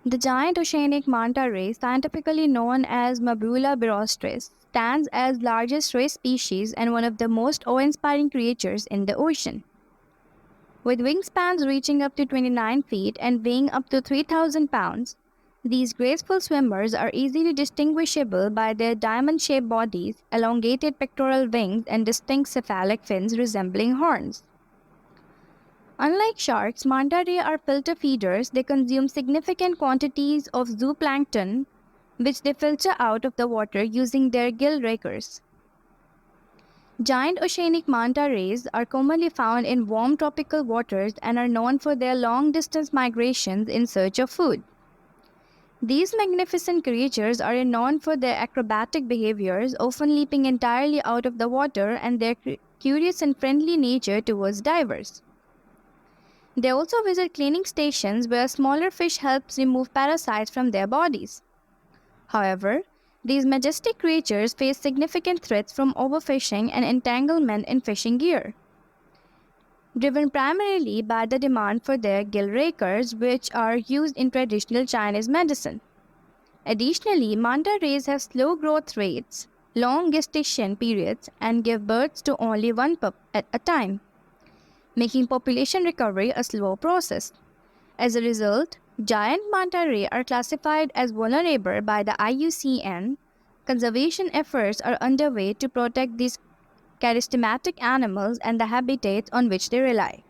The giant oceanic manta ray, scientifically known as Mobula birostris, stands as largest ray species and one of the most awe-inspiring creatures in the ocean. With wingspans reaching up to 29 feet and weighing up to 3,000 pounds, these graceful swimmers are easily distinguishable by their diamond-shaped bodies, elongated pectoral wings, and distinct cephalic fins resembling horns. Unlike sharks, manta ray are filter feeders. They consume significant quantities of zooplankton, which they filter out of the water using their gill rakers. Giant oceanic manta rays are commonly found in warm tropical waters and are known for their long-distance migrations in search of food. These magnificent creatures are known for their acrobatic behaviors, often leaping entirely out of the water, and their curious and friendly nature towards divers. They also visit cleaning stations where smaller fish helps remove parasites from their bodies. However, these majestic creatures face significant threats from overfishing and entanglement in fishing gear, driven primarily by the demand for their gill rakers, which are used in traditional Chinese medicine. Additionally, manta rays have slow growth rates, long gestation periods, and give birth to only one pup at a time, making population recovery a slow process. As a result, giant manta ray are classified as vulnerable by the IUCN. Conservation efforts are underway to protect these charismatic animals and the habitats on which they rely.